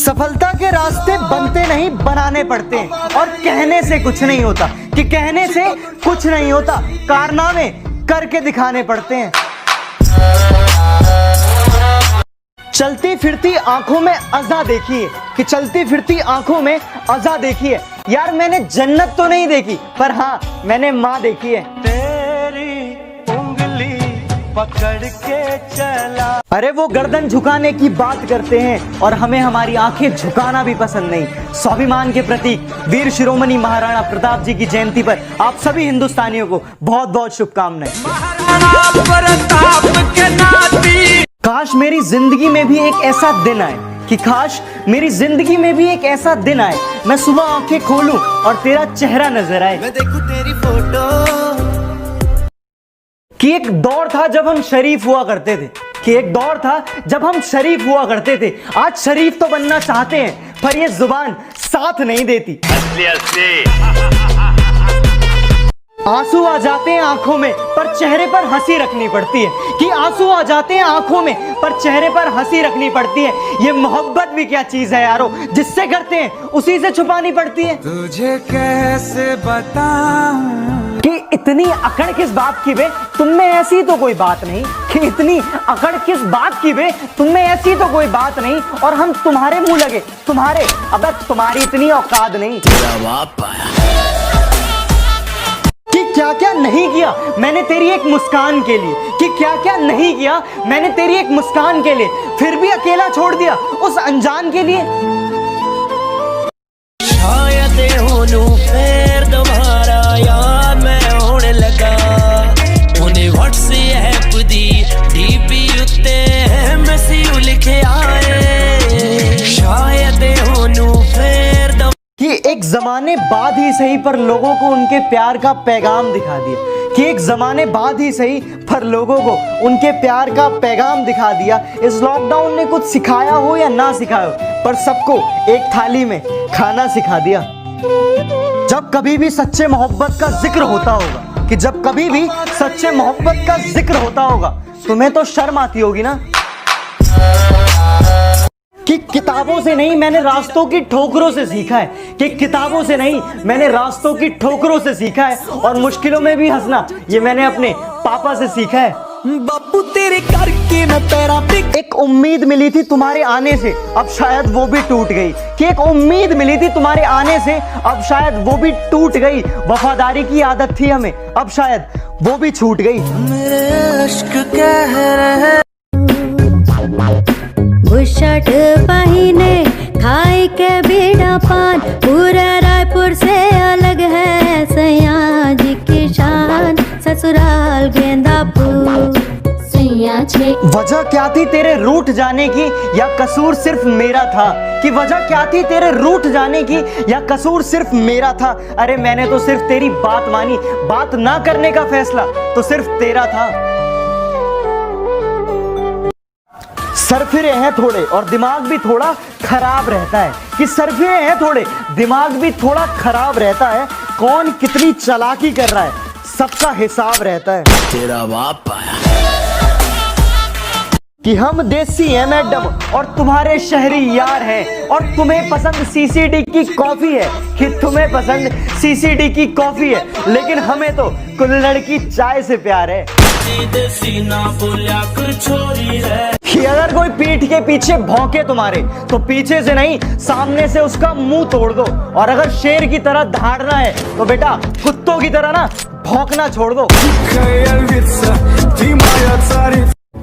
सफलता के रास्ते बनते नहीं बनाने पड़ते हैं, और कहने से कुछ नहीं होता, कि कहने से कुछ नहीं होता, कारनामे करके दिखाने पड़ते हैं। चलती फिरती आंखों में अज़ा देखी है, कि चलती फिरती आंखों में अज़ा देखी है। यार मैंने जन्नत तो नहीं देखी, पर हाँ मैंने माँ देखी है। तेरी उंगली पकड़ के चला। अरे वो गर्दन झुकाने की बात करते हैं और हमें हमारी आंखें झुकाना भी पसंद नहीं। स्वाभिमान के प्रतीक वीर शिरोमणि महाराणा प्रताप जी की जयंती पर आप सभी हिंदुस्तानियों को बहुत बहुत शुभकामनाएं। काश मेरी जिंदगी में भी एक ऐसा दिन आए, कि काश मेरी जिंदगी में भी एक ऐसा दिन आए, मैं सुबह आंखें खोलूं और तेरा चेहरा नजर आए। मैं देखूं तेरी फोटो। कि एक दौर था जब हम शरीफ हुआ करते थे, कि एक दौर था जब हम शरीफ हुआ करते थे। आज शरीफ तो बनना चाहते हैं, पर ये जुबान साथ नहीं देती। आंसू आ जाते हैं आंखों में, पर चेहरे पर हंसी रखनी पड़ती है। कि आंसू आ जाते हैं आंखों में, पर चेहरे पर हंसी रखनी पड़ती है। ये मोहब्बत भी क्या चीज है यारो, जिससे करते हैं उसी से छुपानी पड़ती है। तुझे कैसे बताऊं कि इतनी अकड़ किस बात की बे, तुम में ऐसी तो कोई बात नहीं। कि इतनी अकड़ किस बात की बे, तुम में ऐसी तो कोई बात नहीं, और हम तुम्हारे मुंह लगे, तुम्हारे, अबे तुम्हारी इतनी औकात नहीं। कि क्या क्या नहीं किया मैंने तेरी एक मुस्कान के लिए, कि क्या क्या नहीं किया मैंने तेरी एक मुस्कान के लिए, फिर भी अकेला छोड़ दिया उस अनजान के लिए। शायद होनू फिर दोबारा याद मैं होने लगा, उन्हें व्हाट्सएप दी डीपी उत्ते मैसेज लिखे आए। शायद होनू फिर कि एक जमाने बाद ही सही पर लोगों को उनके प्यार का पैगाम दिखा दिया, कि एक जमाने बाद ही सही पर लोगों को उनके प्यार का पैगाम दिखा दिया। इस लॉकडाउन ने कुछ सिखाया हो या ना सिखाया हो, पर सबको एक थाली में खाना सिखा दिया। जब कभी भी सच्चे मोहब्बत का जिक्र होता होगा, कि जब कभी भी सच्चे मोहब्बत का जिक्र होता होगा, तुम्हें तो शर्म आती होगी ना। कि किताबों से नहीं मैंने रास्तों की ठोकरों से सीखा है, कि किताबों से नहीं मैंने रास्तों की ठोकरों से सीखा है, और मुश्किलों में भी हंसना ये मैंने अपने पापा से सीखा है। बापू तेरे करके मैं पैरा पे। एक उम्मीद मिली थी तुम्हारे आने से, अब शायद वो भी टूट गई। कि एक उम्मीद मिली थी तुम्हारे आने से, अब शायद वो भी टूट गई। वफादारी की आदत थी हमें, अब शायद वो भी छूट गई। मेरे इश्क कह रहे बुशर्ट पहिने खाई के बीड़ा पान, पूरा रायपुर से अलग है सैया जी की शान, ससुराल गेंदापुर सैया छे। वजह क्या थी तेरे रूठ जाने की, या कसूर सिर्फ मेरा था? कि वजह क्या थी तेरे रूठ जाने की, या कसूर सिर्फ मेरा था? अरे मैंने तो सिर्फ तेरी बात मानी, बात ना करने का फैसला तो सिर्फ तेरा था। सरफिरे हैं थोड़े और दिमाग भी थोड़ा खराब रहता है, कि सरफिरे हैं थोड़े दिमाग भी थोड़ा खराब रहता है। कौन कितनी चालाकी कर रहा है सबका हिसाब रहता है। तेरा बाप आया। कि हम देसी हैं मैडम और तुम्हारे शहरी यार हैं, और तुम्हें पसंद सीसीडी की कॉफी है, कि तुम्हें पसंद सीसीडी की कॉफी है, लेकिन हमें तो कुल्हड़ की चाय से प्यार है। देसी ना बोलिया कर छोरी है। कि अगर कोई पीठ के पीछे भौंके तुम्हारे, तो पीछे से नहीं सामने से उसका मुंह तोड़ दो, और अगर शेर की तरह दहाड़ना है तो बेटा कुत्तों की तरह ना भौंकना छोड़ दो।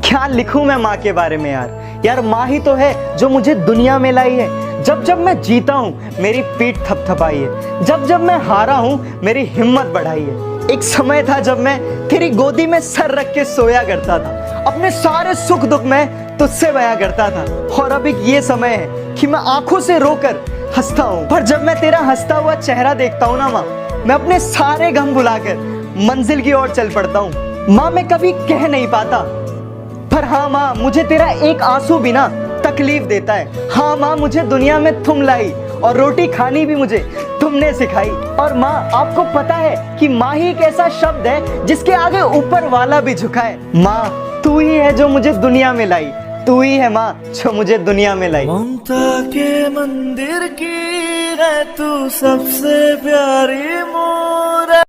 क्या लिखूं मैं माँ के बारे में यार, यार माँ ही तो है जो मुझे दुनिया में लाई है। जब जब मैं जीता हूँ मेरी पीठ थपथपाई है, जब जब मैं हारा हूँ मेरी हिम्मत बढ़ाई है। एक समय था जब मैं तेरी गोदी में सर रख के सोया करता था, अपने सारे सुख दुख में तुझसे बयां करता था, और अब एक ये समय है कि मैं आंखों से रोकर हंसता हूँ। पर जब मैं तेरा हंसता हुआ चेहरा देखता हूँ ना माँ, मैं अपने सारे गम भुलाकर मंजिल की ओर चल पड़ता हूँ। माँ मैं कभी कह नहीं पाता, पर हाँ माँ मुझे तेरा एक आंसू भी ना तकलीफ देता है। हाँ माँ मुझे दुनिया में तुम लाई, और रोटी खानी भी मुझे तुमने सिखाई। और माँ आपको पता है कि माँ ही एक ऐसा शब्द है जिसके आगे ऊपर वाला भी झुका है। माँ तू ही है जो मुझे दुनिया में लाई, तू ही है माँ जो मुझे दुनिया में लाई। ममता के मंदिर की है तू सबसे प्यारी मोर।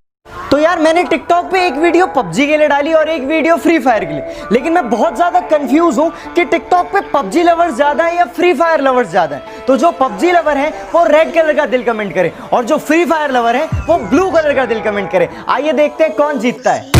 तो यार मैंने टिकटॉक पे एक वीडियो पबजी के लिए डाली और एक वीडियो फ्री फायर के लिए, लेकिन मैं बहुत ज्यादा कंफ्यूज हूँ कि टिकटॉक पे पबजी लवर्स ज्यादा है या फ्री फायर लवर्स ज्यादा है। तो जो पबजी लवर है वो रेड कलर का दिल कमेंट करे और जो फ्री फायर लवर है वो ब्लू कलर का दिल कमेंट करे। आइए देखते हैं कौन जीतता है।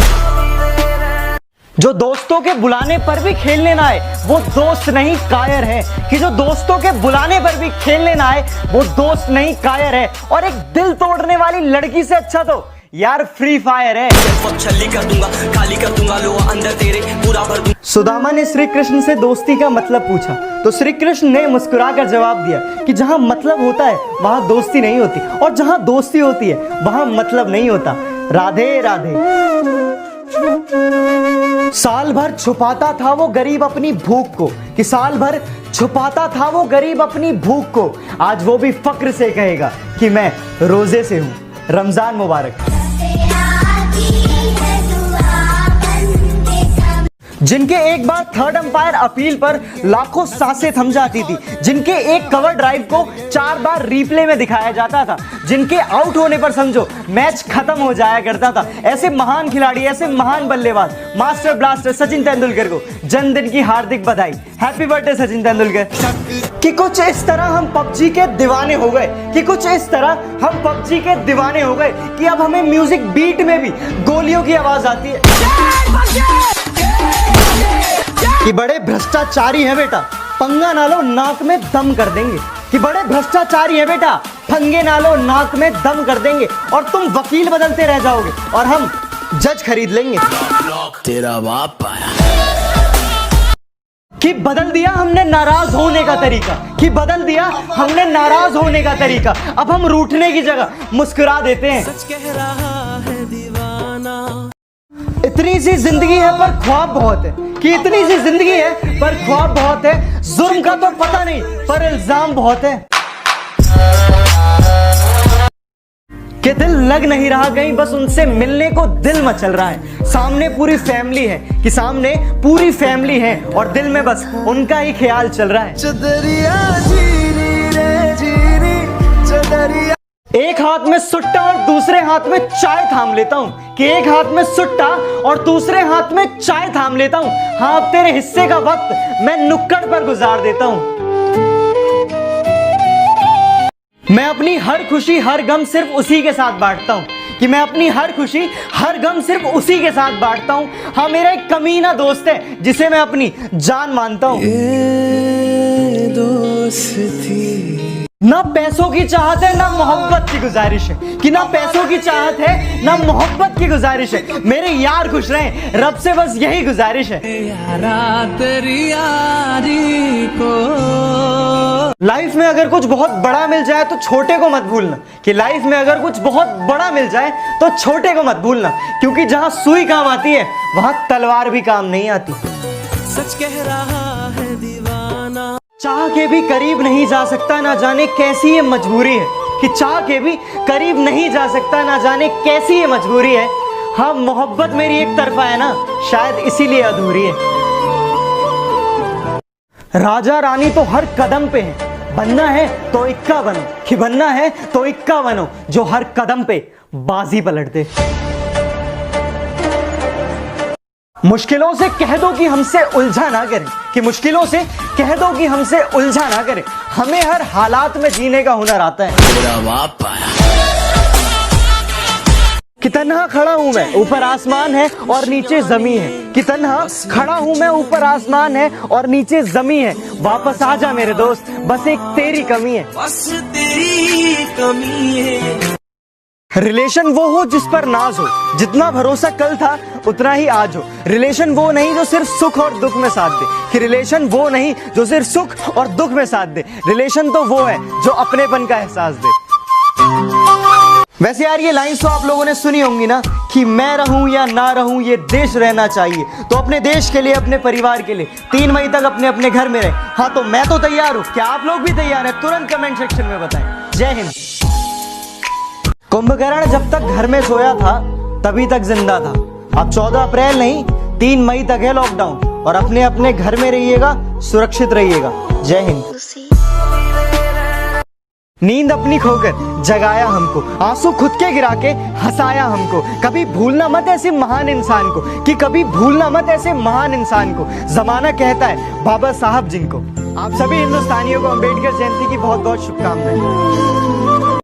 जो दोस्तों के बुलाने पर भी खेलने ना आए वो दोस्त नहीं कायर है, कि जो दोस्तों के बुलाने पर भी खेलने ना आए वो दोस्त नहीं कायर है। और एक दिल तोड़ने वाली लड़की से अच्छा तो यार फ्री फायर है। कर दूंगा, खाली कर दूंगा, लो अंदर तेरे पूरा भर दूंगा। सुदामा ने श्री कृष्ण से दोस्ती का मतलब पूछा तो श्री कृष्ण ने मुस्कुराकर जवाब दिया कि जहां मतलब होता है वहां दोस्ती नहीं होती, और जहां दोस्ती होती है वहां मतलब नहीं होता। राधे राधे। साल भर छुपाता था वो गरीब अपनी भूख को, कि साल भर छुपाता था वो गरीब अपनी भूख को, आज वो भी फक्र से कहेगा कि मैं रोजे से हूं। रमजान मुबारक। जिनके एक बार थर्ड अंपायर अपील पर लाखों सांसें थम जाती थी, जिनके एक कवर ड्राइव को 4 बार रिप्ले में दिखाया जाता था, जिनके आउट होने पर समझो मैच खत्म हो जाया करता था, ऐसे महान खिलाड़ी, ऐसे महान बल्लेबाज मास्टर ब्लास्टर सचिन तेंदुलकर को जन्मदिन की हार्दिक बधाई। Happy birthday Sachin Tendulkar. कि कुछ इस तरह हम पबजी के दीवाने हो गए, कि कुछ इस तरह हम पबजी के दीवाने हो गए कि अब हमें म्यूजिक बीट में भी गोलियों की आवाज आती है। कि बड़े भ्रष्टाचारी है बेटा, पंगा ना लो नाक में दम कर देंगे। कि बड़े भ्रष्टाचारी है बेटा, पंगे ना लो नाक में दम कर देंगे। और तुम वकील बदलते रह जाओगे और हम जज खरीद लेंगे। तेरा बाप आया। कि बदल दिया हमने नाराज होने का तरीका, कि बदल दिया हमने नाराज होने का तरीका। अब हम रूठने की जगह मुस्कुरा देते हैं। सच कह रहा है दीवाना। इतनी सी जिंदगी है पर ख्वाब बहुत है, कि इतनी सी जिंदगी है पर ख्वाब बहुत है। जुर्म का तो पता नहीं पर इल्जाम बहुत है। कि दिल लग नहीं रहा कहीं, बस उनसे मिलने को दिल मचल रहा है। सामने पूरी फैमिली है, कि सामने पूरी फैमिली है और दिल में बस उनका ही ख्याल चल रहा है। चदरिया जीनी रे जीनी चदरिया। एक हाथ में सुट्टा और दूसरे हाथ में चाय थाम लेता हूँ, कि एक हाथ में सुट्टा और दूसरे हाथ में चाय थाम लेता हूँ। हाँ अब तेरे हिस्से का वक्त मैं नुक्कड़ पर गुजार देता हूँ। मैं अपनी हर खुशी हर गम सिर्फ उसी के साथ बांटता हूँ, कि मैं अपनी हर खुशी हर गम सिर्फ उसी के साथ बांटता हूँ। हाँ मेरा एक कमीना दोस्त है जिसे मैं अपनी जान मानता हूँ। ना पैसों की चाहत है ना मोहब्बत की गुजारिश है, कि ना पैसों की चाहत है ना मोहब्बत की गुजारिश है। मेरे यार खुश रहें, रब से बस यही गुजारिश है। लाइफ में अगर कुछ बहुत बड़ा मिल जाए तो छोटे को मत भूलना, कि लाइफ में अगर कुछ बहुत बड़ा मिल जाए तो छोटे को मत भूलना, क्योंकि जहां सुई काम आती है वहां तलवार भी काम नहीं आती। सच कह रहा है दीवाना। चाह के भी करीब नहीं जा सकता, ना जाने कैसी ये मजबूरी है, कि चाह के भी करीब नहीं जा सकता, ना जाने कैसी ये मजबूरी है। हाँ मोहब्बत मेरी एक तरफा है ना, शायद इसीलिए अधूरी है। राजा रानी तो हर कदम पे है, बनना है तो इक्का बनो, कि बनना है तो इक्का बनो जो हर कदम पे बाजी पलट दे। मुश्किलों से कह दो कि हमसे उलझा ना करें, कि मुश्किलों से कह दो कि हमसे उलझा ना करें। हमें हर हालात में जीने का हुनर आता है। तेरा बाप आया। कि तन्हा खड़ा हूं मैं, ऊपर आसमान है और नीचे जमी है, कि तन्हा खड़ा हूं मैं, ऊपर आसमान है और नीचे जमी है। वापस आ जा मेरे दोस्त, बस एक तेरी कमी है। बस तेरी कमी है। रिलेशन वो हो जिस पर नाज हो, जितना भरोसा कल था उतना ही आज हो। रिलेशन वो नहीं जो सिर्फ सुख और दुख में साथ दे, कि रिलेशन वो नहीं जो सिर्फ सुख और दुख में साथ दे। रिलेशन तो वो है जो अपनेपन का एहसास दे। वैसे यार ये लाइंस तो आप लोगों ने सुनी होंगी ना, कि मैं रहूं या ना रहूं ये देश रहना चाहिए। तो अपने देश के लिए, अपने परिवार के लिए 3 मई तक अपने अपने घर में रहे। हाँ तो मैं तो तैयार हूं, क्या आप लोग भी तैयार हैं? तुरंत कमेंट सेक्शन में बताएं। जय हिंद। कुंभकर्ण जब तक घर में सोया था तभी तक जिंदा था। अब 14 अप्रैल नहीं 3 मई तक है लॉकडाउन। और अपने अपने घर में रहिएगा, सुरक्षित रहिएगा। जय हिंद। नींद अपनी खोकर जगाया हमको, आंसू खुद के गिरा के हंसाया हमको। कभी भूलना मत ऐसे महान इंसान को, कि कभी भूलना मत ऐसे महान इंसान को। जमाना कहता है बाबा साहब जिनको। आप सभी हिंदुस्तानियों को अंबेडकर जयंती की बहुत बहुत शुभकामनाएं।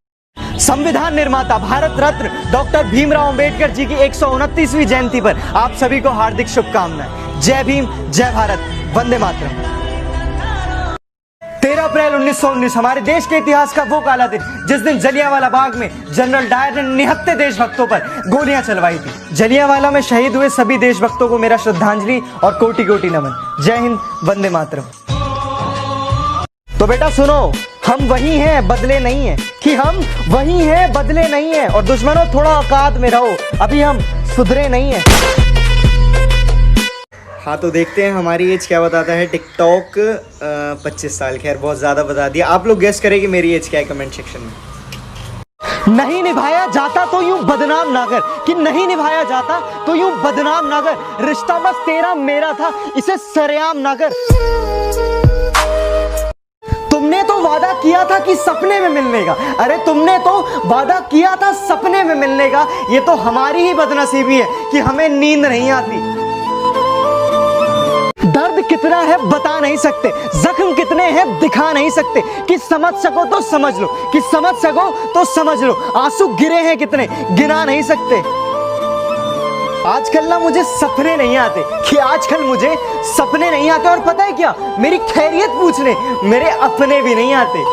संविधान निर्माता भारत रत्न डॉक्टर भीमराव अंबेडकर जी की 129वीं जयंती पर आप सभी को हार्दिक शुभकामनाएं। जय भीम, जय भारत, वंदे मातरम। 13 अप्रैल 1919 हमारे देश के इतिहास का वो काला दिन जिस दिन जलियांवाला बाग में जनरल डायर ने निहत्थे देशभक्तों पर गोलियां चलवाई थी। जलियांवाला में शहीद हुए सभी देशभक्तों को मेरा श्रद्धांजलि और कोटि कोटि नमन। जय हिंद, वंदे मातरम। तो बेटा सुनो, हम वही हैं, बदले नहीं हैं, कि हम वही हैं, बदले नहीं हैं। और दुश्मनों थोड़ा औकात में रहो, अभी हम सुधरे नहीं हैं। हाँ तो देखते हैं हमारी एज क्या बताता है टिकटॉक। 25 साल, खैर बहुत ज़्यादा बता दिया। आप लोग गेस करें कि मेरी एज क्या है कमेंट सेक्शन में। नहीं निभाया जाता तो यूं बदनाम ना कर, कि नहीं निभाया जाता तो यूं बदनाम ना कर। रिश्ता बस तेरा मेरा था, इसे सरेआम ना कर। तुमने तो वादा किया था कि सपने में मिलने का, अरे तुमने तो वादा किया था सपने में मिलने का। ये तो हमारी ही बदनसीबी है कि हमें नींद नहीं आती। दर्द कितना है बता नहीं सकते, जख्म कितने हैं दिखा नहीं सकते। कि समझ सको तो समझ लो, कि समझ सको तो समझ लो। आंसू गिरे हैं कितने गिना नहीं सकते। आजकल ना मुझे सपने नहीं आते, कि आजकल मुझे सपने नहीं आते। और पता है क्या, मेरी खैरियत पूछने मेरे अपने भी नहीं आते।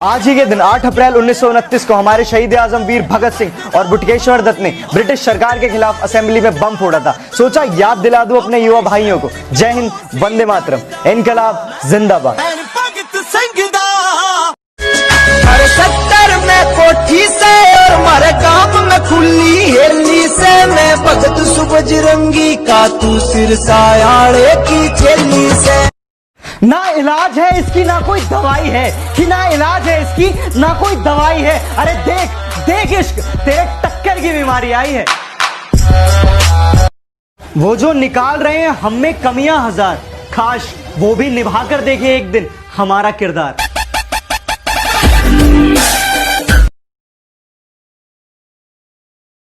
आज ही के दिन 8 अप्रैल 1929 को हमारे शहीद आजम वीर भगत सिंह और बुटकेश्वर दत्त ने ब्रिटिश सरकार के खिलाफ असेंबली में बम फोड़ा था। सोचा याद दिला दूं अपने युवा भाइयों को। जय हिंद, वंदे मातरम, इनकलाब जिंदाबाद। हर सेक्टर में कोठी से और मारे काम में खुली हेली से मैं भगत सुबजरंगी का तू सिर सायाड़े की चेली से। ना इलाज है इसकी ना कोई दवाई है, कि ना इलाज है इसकी ना कोई दवाई है। अरे देख देख इश्क, तेरे टक्कर की बीमारी आई है। वो जो निकाल रहे हैं हम में कमियां हजार, काश वो भी निभा कर देखे एक दिन हमारा किरदार।